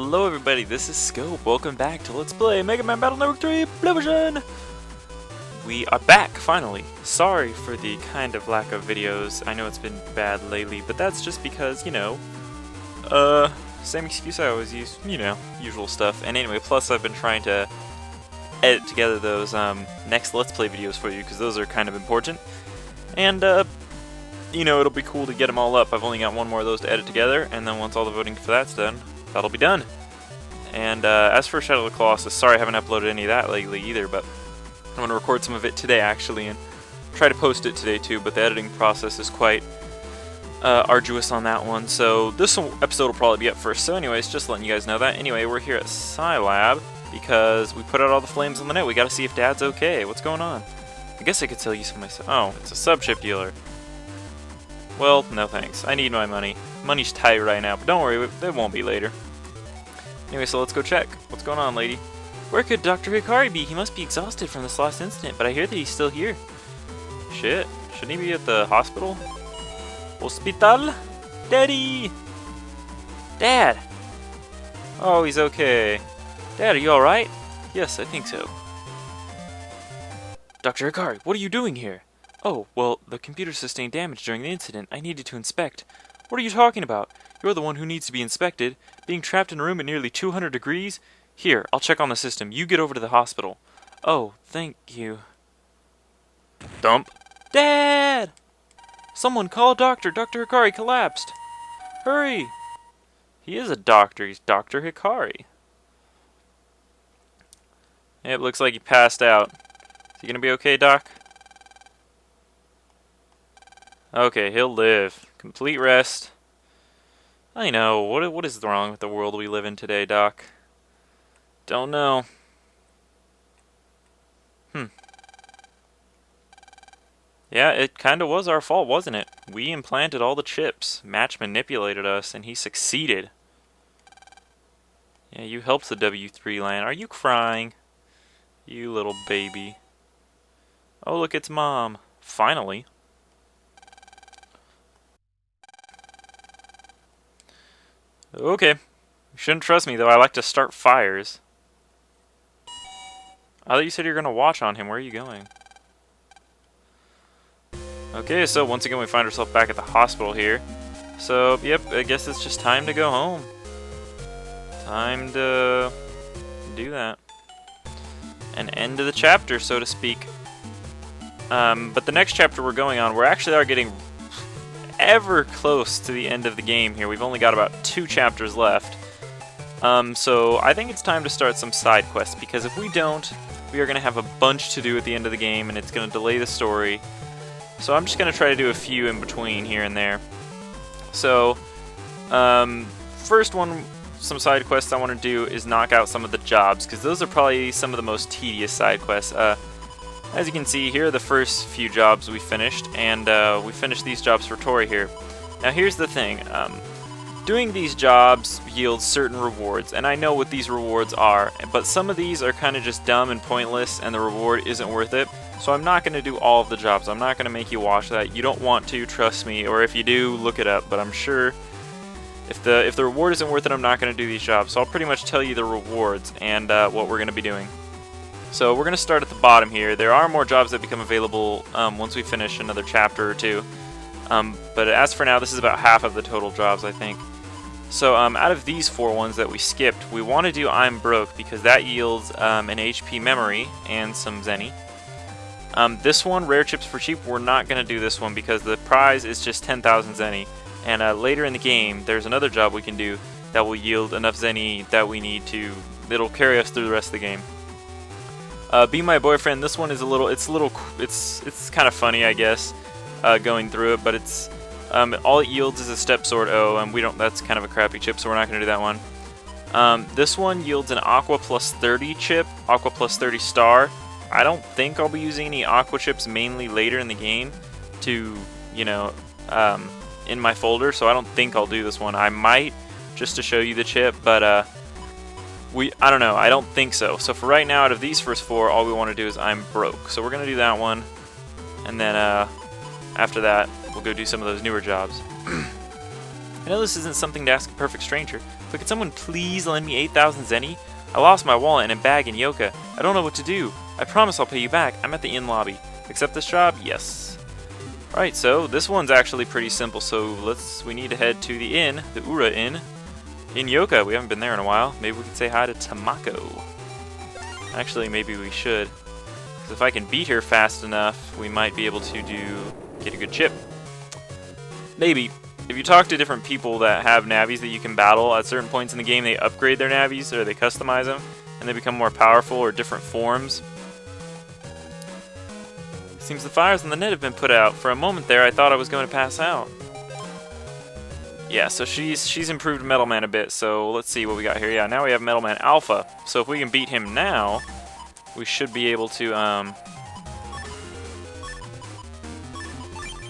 Hello everybody, this is Scope. Welcome back to Let's Play Megaman Battle Network 3 Oblivion! We are back, finally. Sorry for the kind of lack of videos. I know it's been bad lately, but that's just because, same excuse I always use, usual stuff. And anyway, plus I've been trying to edit together those next Let's Play videos for you, because those are kind of important. And, it'll be cool to get them all up. I've only got one more of those to edit together, and then once all the voting for that's done, that'll be done. And as for Shadow of the Colossus, sorry I haven't uploaded any of that lately either, but I'm going to record some of it today actually, and try to post it today too, but the editing process is quite arduous on that one, so this episode will probably be up first. So anyways, just letting you guys know that. Anyway, we're here at Scilab because we put out all the flames on the net. We got to see if Dad's okay. What's going on? I guess I could sell you some myself. Oh, it's a sub-ship dealer. Well, no thanks. I need my money. Money's tight right now, but don't worry, it won't be later. Anyway, so let's go check. What's going on, lady? Where could Dr. Hikari be? He must be exhausted from this last incident, but I hear that he's still here. Shit. Shouldn't he be at the hospital? Hospital? Daddy! Dad! Oh, he's okay. Dad, are you alright? Yes, I think so. Dr. Hikari, what are you doing here? Oh, well, the computer sustained damage during the incident. I needed to inspect. What are you talking about? You're the one who needs to be inspected. Being trapped in a room at nearly 200 degrees? Here, I'll check on the system. You get over to the hospital. Oh, thank you. Dump. Dad! Someone call a doctor. Dr. Hikari collapsed. Hurry! He is a doctor. He's Dr. Hikari. It looks like he passed out. Is he gonna be okay, Doc? Okay, he'll live. Complete rest. I know. What is wrong with the world we live in today, Doc? Don't know. Yeah, it kind of was our fault, wasn't it? We implanted all the chips. Match manipulated us, and he succeeded. Yeah, you helped the W3 land. Are you crying? You little baby. Oh, look, it's Mom. Finally. Okay. You shouldn't trust me, though. I like to start fires. I thought you said you were going to watch on him. Where are you going? Okay, so once again we find ourselves back at the hospital here. So, yep, I guess it's just time to go home. Time to do that. An end to the chapter, so to speak. But the next chapter we're going on, we actually are getting ever close to the end of the game here. We've only got about 2 chapters left. So I think it's time to start some side quests, because if we don't, we are going to have a bunch to do at the end of the game, and it's going to delay the story. So I'm just going to try to do a few in between here and there. So, first one, some side quests I want to do is knock out some of the jobs, because those are probably some of the most tedious side quests. As you can see, here are the first few jobs we finished, and we finished these jobs for Tori here. Now here's the thing, doing these jobs yields certain rewards, and I know what these rewards are, but some of these are kind of just dumb and pointless, and the reward isn't worth it. So I'm not going to do all of the jobs. I'm not going to make you watch that. You don't want to, trust me, or if you do, look it up, but I'm sure if the reward isn't worth it, I'm not going to do these jobs. So I'll pretty much tell you the rewards and what we're going to be doing. So we're going to start at the bottom here. There are more jobs that become available once we finish another chapter or two. But as for now, this is about half of the total jobs, I think. So out of these 4 ones that we skipped, we want to do I'm Broke, because that yields an HP memory and some Zenny. This one, Rare Chips for Cheap, we're not going to do this one because the prize is just 10,000 Zenny. And later in the game, there's another job we can do that will yield enough Zenny that we need to, it'll carry us through the rest of the game. Be My Boyfriend, this one is it's kind of funny, I guess, going through it, but it's, all it yields is a Step Sword O, and that's kind of a crappy chip, so we're not going to do that one. This one yields an Aqua plus 30 chip, Aqua plus 30 star. I don't think I'll be using any Aqua chips mainly later in the game to, in my folder, so I don't think I'll do this one. I might, just to show you the chip, but, I don't know, I don't think so. So for right now, out of these first 4, all we want to do is I'm Broke. So we're going to do that one, and then after that, we'll go do some of those newer jobs. I know this isn't something to ask a perfect stranger, but could someone please lend me 8,000 zeni? I lost my wallet and a bag in Yoka. I don't know what to do. I promise I'll pay you back. I'm at the inn lobby. Accept this job? Yes. Alright, so this one's actually pretty simple, so we need to head to the inn, the Ura Inn, in Yoka. We haven't been there in a while. Maybe we can say hi to Tamako. Actually, maybe we should. Because if I can beat her fast enough, we might be able to get a good chip. Maybe. If you talk to different people that have navis that you can battle, at certain points in the game they upgrade their navis, or they customize them, and they become more powerful, or different forms. Seems the fires on the net have been put out. For a moment there, I thought I was going to pass out. Yeah, so she's improved Metal Man a bit, so let's see what we got here. Yeah, now we have Metal Man Alpha. So if we can beat him now, we should be able to,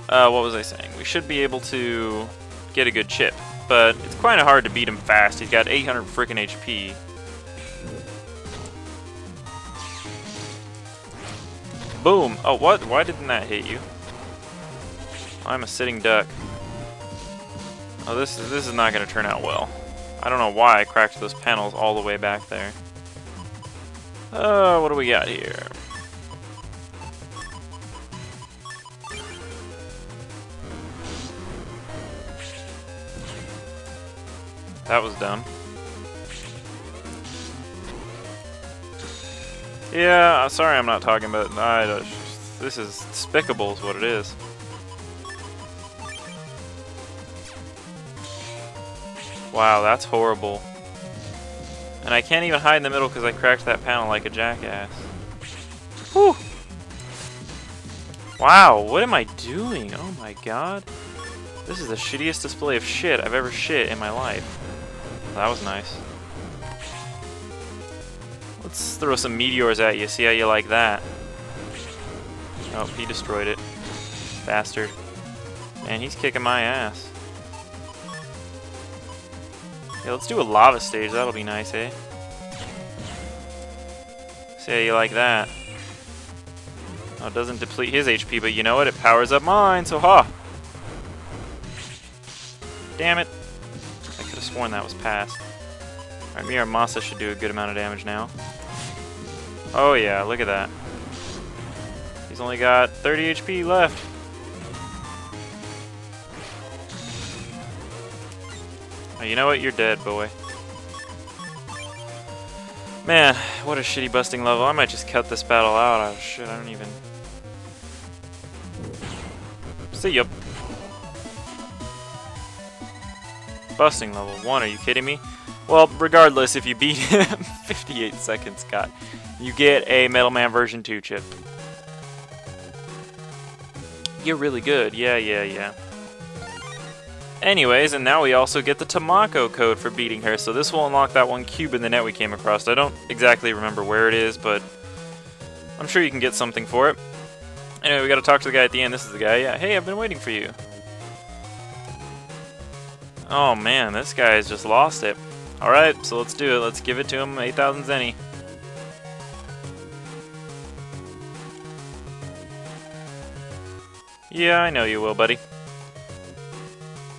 what was I saying? We should be able to get a good chip, but it's kind of hard to beat him fast. He's got 800 freaking HP. Boom! Oh, what? Why didn't that hit you? I'm a sitting duck. Oh, this is not going to turn out well. I don't know why I cracked those panels all the way back there. What do we got here? That was dumb. Yeah, sorry I'm not talking about it. This is despicable is what it is. Wow, that's horrible. And I can't even hide in the middle because I cracked that panel like a jackass. Whew! Wow, what am I doing? Oh my god. This is the shittiest display of shit I've ever shit in my life. That was nice. Let's throw some meteors at you, see how you like that. Oh, he destroyed it. Bastard. Man, he's kicking my ass. Yeah, let's do a lava stage, that'll be nice, eh? See how you like that. Oh, it doesn't deplete his HP, but you know what? It powers up mine, so ha! Damn it. I could have sworn that was passed. Alright, Miramasa should do a good amount of damage now. Oh yeah, look at that. He's only got 30 HP left. Oh, you know what? You're dead, boy. Man, what a shitty busting level. I might just cut this battle out. Oh shit, I don't even... See ya. Busting level 1, are you kidding me? Well, regardless, if you beat him, 58 seconds, God. You get a Metal Man version 2 chip. You're really good. Yeah. Anyways, and now we also get the Tamako code for beating her, so this will unlock that one cube in the net we came across. I don't exactly remember where it is, but I'm sure you can get something for it. Anyway, we gotta talk to the guy at the end. This is the guy. Yeah, hey, I've been waiting for you. Oh man, this guy's just lost it. Alright, so let's do it. Let's give it to him. 8,000 zeni. Yeah, I know you will, buddy.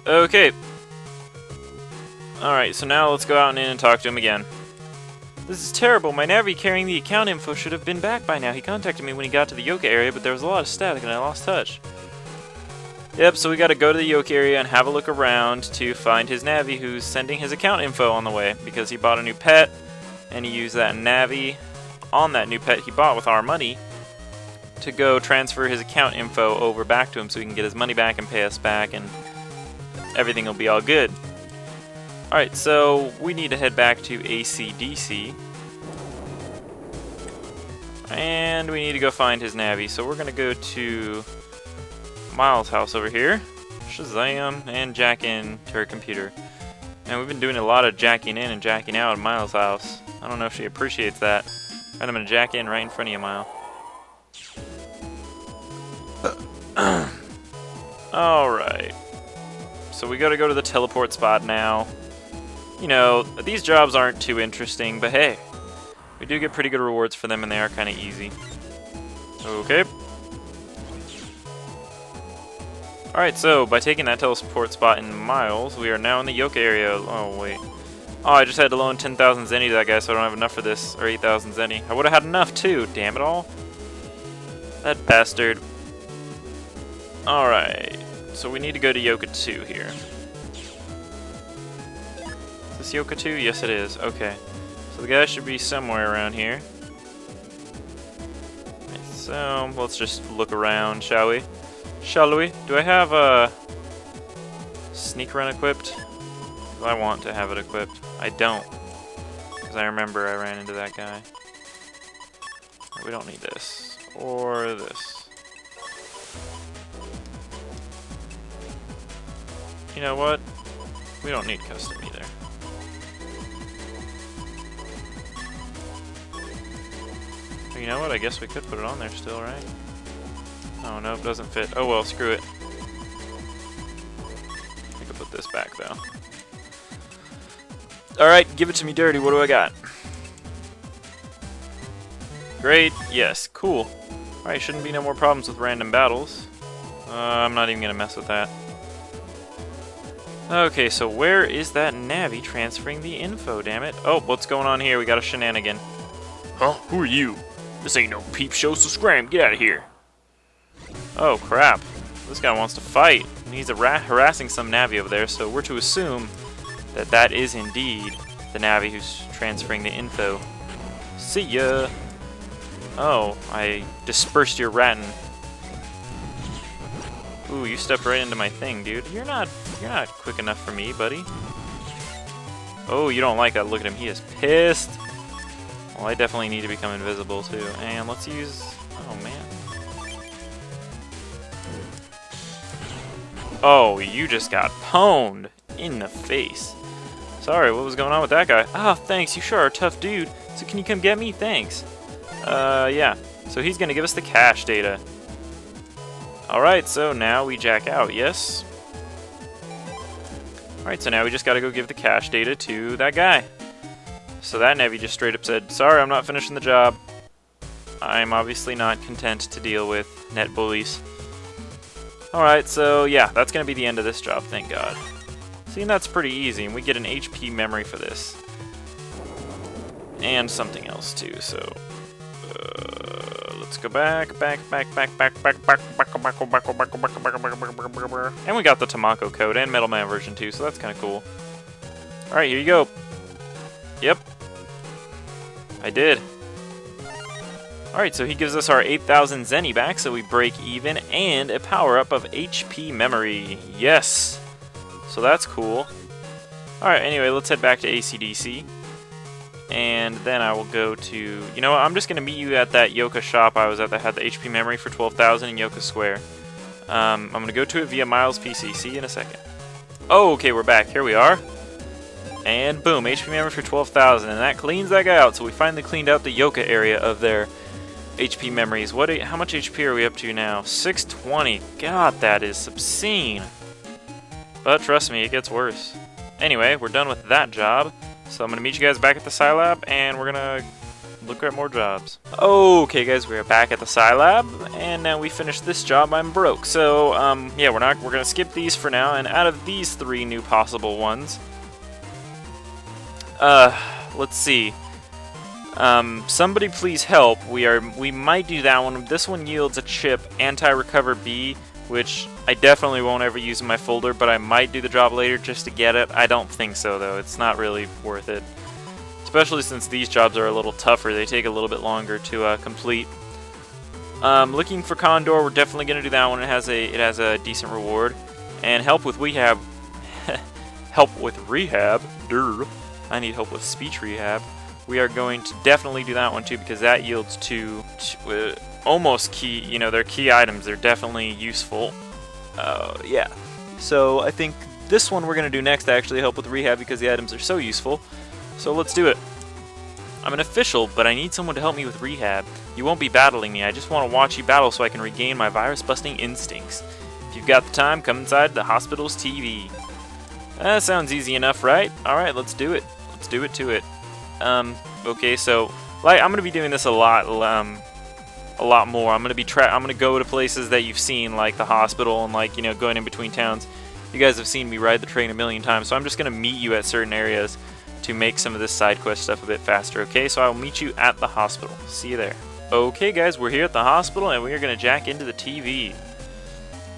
Okay. Alright, so now let's go out and in and talk to him again. This is terrible. My Navi carrying the account info should have been back by now. He contacted me when he got to the Yoka area, but there was a lot of static and I lost touch. Yep, so we gotta go to the Yoke area and have a look around to find his Navi who's sending his account info on the way, because he bought a new pet, and he used that Navi on that new pet he bought with our money to go transfer his account info over back to him so he can get his money back and pay us back, and everything will be all good. Alright, so we need to head back to ACDC, and we need to go find his Navi, so we're gonna go to Miles' house over here, Shazam, and jack in to her computer. And we've been doing a lot of jacking in and jacking out at Miles' house. I don't know if she appreciates that. And I'm gonna jack in right in front of you, Mile. Alright. So we gotta go to the teleport spot now. You know, these jobs aren't too interesting, but hey, we do get pretty good rewards for them and they are kinda easy. Okay. Alright, so by taking that teleport spot in Miles, we are now in the Yoka area. Oh, wait. Oh, I just had to loan 10,000 zenny to that guy, so I don't have enough for this. Or 8,000 zenny. I would have had enough, too. Damn it all. That bastard. Alright. So we need to go to Yoka 2 here. Is this Yoka 2? Yes, it is. Okay. So the guy should be somewhere around here. So, let's just look around, shall we? Shall we? Do I have a sneak run equipped? Do I want to have it equipped? I don't. Because I remember I ran into that guy. We don't need this. Or this. You know what? We don't need custom either. You know what? I guess we could put it on there still, right? Oh no, it doesn't fit. Oh well, screw it. I could put this back though. Alright, give it to me dirty. What do I got? Great. Yes. Cool. Alright, shouldn't be no more problems with random battles. I'm not even gonna mess with that. Okay, so where is that Navi transferring the info, damn it? Oh, what's going on here? We got a shenanigan. Huh? Who are you? This ain't no peep show, so scram, get out of here. Oh, crap. This guy wants to fight. And he's harassing some Navi over there, so we're to assume that that is indeed the Navi who's transferring the info. See ya! Oh, I dispersed your rattin. Ooh, you stepped right into my thing, dude. You're not quick enough for me, buddy. Oh, you don't like that. Look at him. He is pissed. Well, I definitely need to become invisible, too. And let's use... Oh, man. Oh, you just got pwned in the face. Sorry, what was going on with that guy? Ah, thanks. You sure are a tough dude. So can you come get me? Thanks. Yeah. So he's going to give us the cache data. Alright, so now we jack out, yes? Alright, so now we just gotta go give the cache data to that guy. So that Navi just straight up said, sorry, I'm not finishing the job. I'm obviously not content to deal with net bullies. Alright, so yeah, that's gonna be the end of this job, thank God. See, and that's pretty easy, and we get an HP memory for this. And something else too, so... let's go back. And we got the Tamako code and Metal Man version 2, so that's kind of cool. Alright, here you go. Yep. I did. Alright, so he gives us our 8,000 zenny back, so we break even, and a power-up of HP memory. Yes! So that's cool. Alright, anyway, let's head back to ACDC. And then I will go to... You know what? I'm just going to meet you at that Yoka shop I was at that had the HP memory for 12,000 in Yoka Square. I'm going to go to it via Miles PC. See you in a second. Oh, okay, we're back. Here we are. And boom, HP memory for 12,000. And that cleans that guy out. So we finally cleaned out the Yoka area of their HP memories. How much HP are we up to now? 620. God, that is obscene. But trust me, it gets worse. Anyway, we're done with that job. So I'm going to meet you guys back at the Scilab, and we're going to look at more jobs. Okay, guys, we're back at the Scilab, and now we finished this job. I'm broke. So, yeah, we're going to skip these for now, and out of these 3 new possible ones, let's see. Somebody please help. We might do that one. This one yields a chip, anti-recover B, which I definitely won't ever use in my folder, but I might do the job later just to get it. I don't think so, though. It's not really worth it. Especially since these jobs are a little tougher. They take a little bit longer to complete. Looking for Condor, we're definitely going to do that one. It has a decent reward. And help with rehab. Help with rehab? Durr. I need help with speech rehab. We are going to definitely do that one, too, because that yields to almost key, you know, they're key items. They're definitely useful. Yeah. So I think this one we're going to do next to actually help with rehab because the items are so useful. So let's do it. I'm an official, but I need someone to help me with rehab. You won't be battling me. I just want to watch you battle so I can regain my virus-busting instincts. If you've got the time, come inside the hospital's TV. That sounds easy enough, right? Alright, let's do it. Let's do it to it. Okay, so I'm going to be doing this a lot a lot more. I'm gonna go to places that you've seen, like the hospital and like, you know, going in between towns. You guys have seen me ride the train a million times, so I'm just gonna meet you at certain areas to make some of this side quest stuff a bit faster. Okay, so I'll meet you at the hospital. See you there. Okay, guys, we're here at the hospital and we are gonna jack into the TV.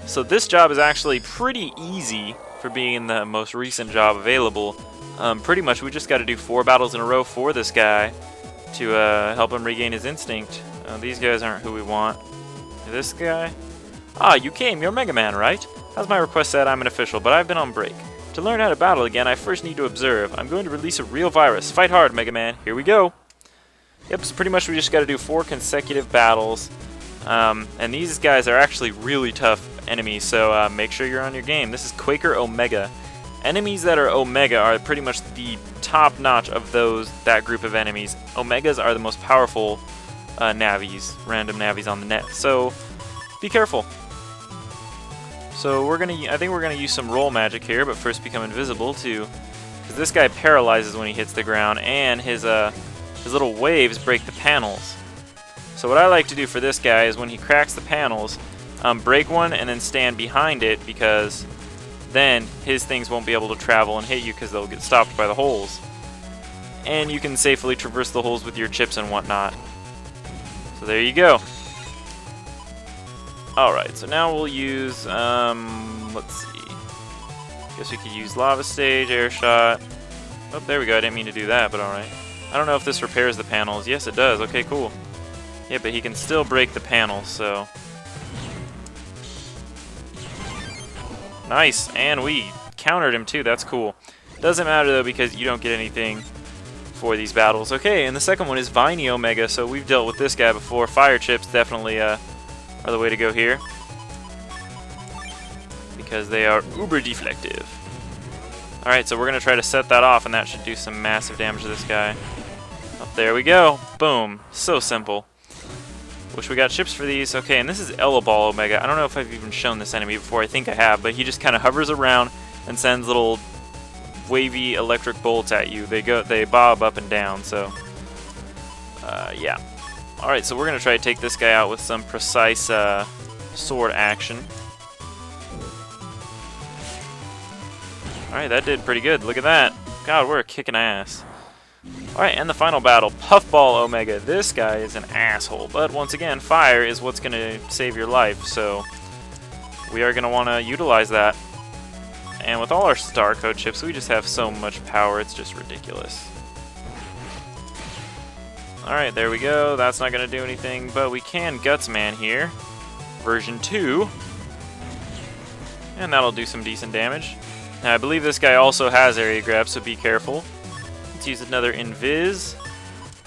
So this job is actually pretty easy for being the most recent job available. Pretty much we just got to do 4 battles in a row for this guy to help him regain his instinct. These guys aren't who we want. This guy? Ah, you came. You're Megaman, right? As my request said, I'm an official, but I've been on break. To learn how to battle again, I first need to observe. I'm going to release a real virus. Fight hard, Megaman. Here we go. Yep, so pretty much we just got to do 4 consecutive battles. And these guys are actually really tough enemies, so make sure you're on your game. This is Quaker Omega. Enemies that are Omega are pretty much the top notch of that group of enemies. Omegas are the most powerful navies, random navies on the net. So be careful. So I think we're gonna use some roll magic here, but first become invisible too, because this guy paralyzes when he hits the ground, and his little waves break the panels. So what I like to do for this guy is when he cracks the panels, break one and then stand behind it, because then his things won't be able to travel and hit you because they'll get stopped by the holes. And you can safely traverse the holes with your chips and whatnot. So there you go. Alright, so now we'll use, let's see. Guess we could use Lava Stage, Air Shot. Oh, there we go, I didn't mean to do that, but alright. I don't know if this repairs the panels. Yes, it does. Okay, cool. Yeah, but he can still break the panels, so... Nice, and we countered him too, that's cool. Doesn't matter though, because you don't get anything for these battles. Okay, and the second one is Viney Omega, so we've dealt with this guy before. Fire chips definitely are the way to go here, because they are uber deflective. Alright, so we're going to try to set that off, and that should do some massive damage to this guy. Oh, there we go. Boom. So simple. Wish we got chips for these. Okay, and this is Elaball Omega. I don't know if I've even shown this enemy before. I think I have, but he just kind of hovers around and sends little wavy electric bolts at you. They bob up and down, so yeah. Alright, so we're going to try to take this guy out with some precise sword action. Alright, that did pretty good. Look at that. God, we're kicking ass. Alright, and the final battle, Puffball Omega. This guy is an asshole, but once again, fire is what's going to save your life, so we are going to want to utilize that. And with all our star code chips, we just have so much power, it's just ridiculous. Alright, there we go. That's not going to do anything, but we can Gutsman here. Version 2. And that'll do some decent damage. Now, I believe this guy also has area grab, so be careful. Let's use another Invis.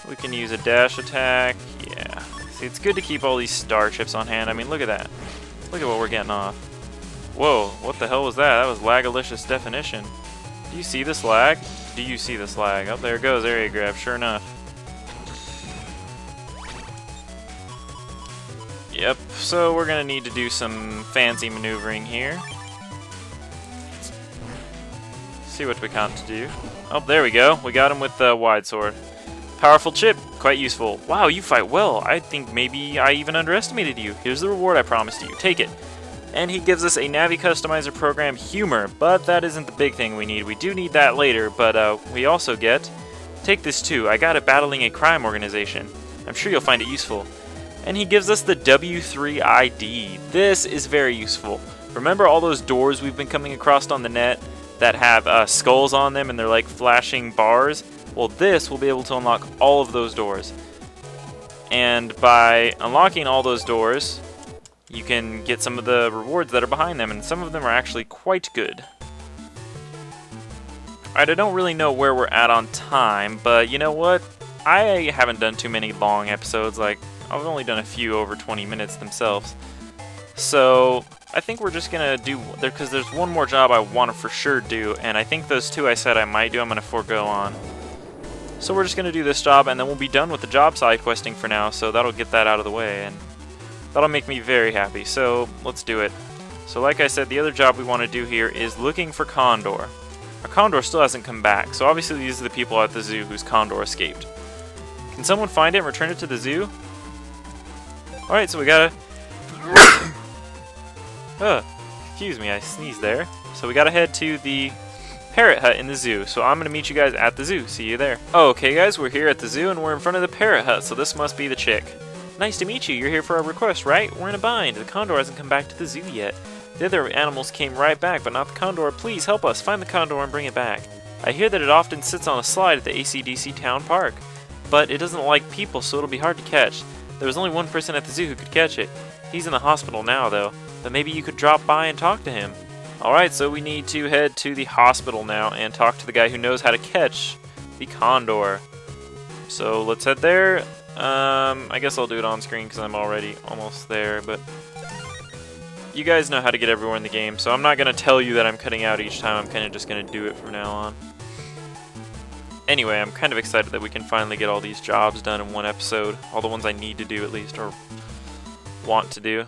We can use a dash attack. Yeah. See, it's good to keep all these star chips on hand. I mean, look at that. Look at what we're getting off. Whoa, what the hell was that? That was lagalicious definition. Do you see this lag? Do you see this lag? Oh, there it goes, area grab, sure enough. Yep, so we're going to need to do some fancy maneuvering here. See what we got to do. Oh, there we go. We got him with the wide sword. Powerful chip, quite useful. Wow, you fight well. I think maybe I even underestimated you. Here's the reward I promised you. Take it. And he gives us a Navi Customizer program, Humor, but that isn't the big thing we need. We do need that later, but we also get... Take this too. I got it battling a crime organization. I'm sure you'll find it useful. And he gives us the W3 ID. This is very useful. Remember all those doors we've been coming across on the net that have skulls on them and they're like flashing bars? Well, this will be able to unlock all of those doors. And by unlocking all those doors, you can get some of the rewards that are behind them, and some of them are actually quite good. Alright, I don't really know where we're at on time, but you know what? I haven't done too many long episodes. Like, I've only done a few over 20 minutes themselves. So I think we're just gonna do, because there's one more job I want to for sure do, and I think those two I said I might do, I'm gonna forego on. So we're just gonna do this job, and then we'll be done with the job side questing for now, so that'll get that out of the way, and that'll make me very happy. So let's do it. So like I said, the other job we want to do here is looking for Condor. Our Condor still hasn't come back, so obviously these are the people at the zoo whose Condor escaped. Can someone find it and return it to the zoo? Alright, so we gotta... excuse me, I sneezed there. So we gotta head to the parrot hut in the zoo. So I'm gonna meet you guys at the zoo. See you there. Oh, okay guys, we're here at the zoo and we're in front of the parrot hut, so this must be the chick. Nice to meet you. You're here for our request, right? We're in a bind. The condor hasn't come back to the zoo yet. The other animals came right back, but not the condor. Please help us find the condor and bring it back. I hear that it often sits on a slide at the ACDC Town Park, but it doesn't like people, so it'll be hard to catch. There was only one person at the zoo who could catch it. He's in the hospital now, though, but maybe you could drop by and talk to him. Alright, so we need to head to the hospital now and talk to the guy who knows how to catch the condor. So let's head there. I guess I'll do it on screen because I'm already almost there, but you guys know how to get everywhere in the game, so I'm not going to tell you that I'm cutting out each time. I'm kind of just going to do it from now on. Anyway, I'm kind of excited that we can finally get all these jobs done in one episode. All the ones I need to do, at least, or want to do.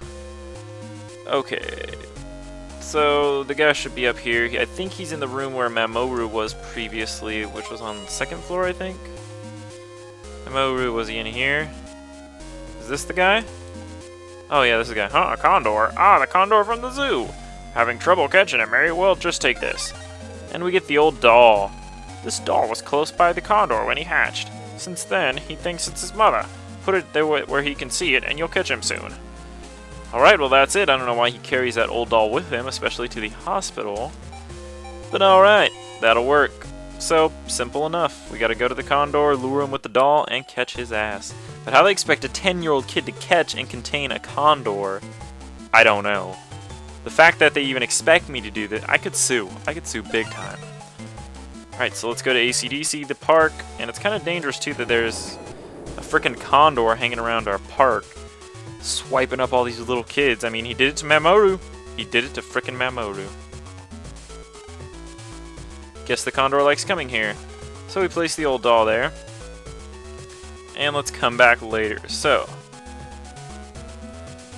Okay. So, the guy should be up here. I think he's in the room where Mamoru was previously, which was on the second floor, I think. Mamoru, was he in here? Is this the guy? Oh yeah, this is the guy. Huh, a condor? Ah, the condor from the zoo! Having trouble catching it, Mary? Well, just take this. And we get the old doll. This doll was close by the condor when he hatched. Since then, he thinks it's his mother. Put it there where he can see it, and you'll catch him soon. Alright, well that's it. I don't know why he carries that old doll with him, especially to the hospital. But alright, that'll work. So, simple enough. We gotta go to the condor, lure him with the doll, and catch his ass. But how they expect a 10-year-old kid to catch and contain a condor, I don't know. The fact that they even expect me to do that, I could sue. I could sue big time. Alright, so let's go to ACDC, the park, and it's kind of dangerous too that there's a frickin' condor hanging around our park, swiping up all these little kids. I mean, he did it to Mamoru. He did it to frickin' Mamoru. Guess the condor likes coming here. So we place the old doll there. And let's come back later. So,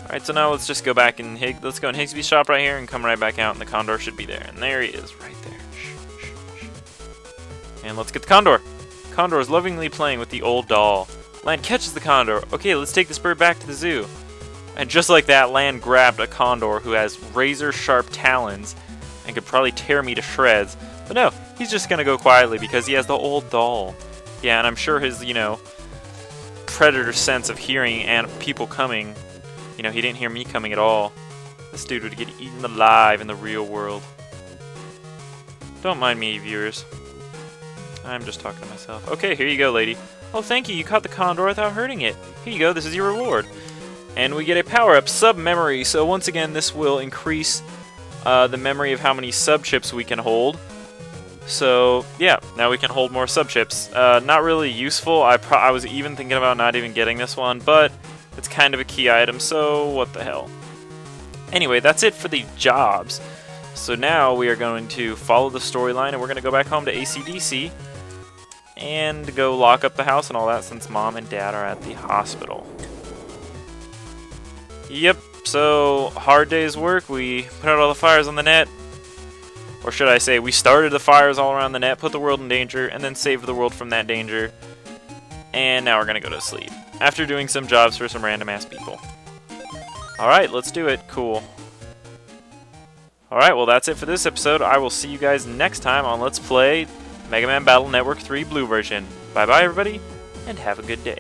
alright, so now let's just go back and let's go in Higsby's shop right here and come right back out, and the condor should be there. And there he is, right there. And let's get the condor. Condor is lovingly playing with the old doll. Lan catches the condor. Okay, let's take this bird back to the zoo. And just like that, Lan grabbed a condor who has razor-sharp talons and could probably tear me to shreds. But no, he's just gonna go quietly because he has the old doll. Yeah, and I'm sure his, predator sense of hearing and people coming, he didn't hear me coming at all. This dude would get eaten alive in the real world. Don't mind me, viewers. I'm just talking to myself. Okay, here you go, lady. Oh, thank you. You caught the condor without hurting it. Here you go. This is your reward. And we get a power-up, sub-memory. So once again, this will increase the memory of how many sub-chips we can hold. So, yeah, now we can hold more sub-chips. Not really useful. I was even thinking about not even getting this one, but it's kind of a key item, so what the hell. Anyway, that's it for the jobs. So now we are going to follow the storyline, and we're going to go back home to ACDC and go lock up the house and all that since Mom and Dad are at the hospital. Yep, so hard day's work. We put out all the fires on the net. Or should I say, we started the fires all around the net, put the world in danger, and then saved the world from that danger. And now we're going to go to sleep, after doing some jobs for some random-ass people. Alright, let's do it. Cool. Alright, well that's it for this episode. I will see you guys next time on Let's Play Mega Man Battle Network 3 Blue version. Bye-bye, everybody, and have a good day.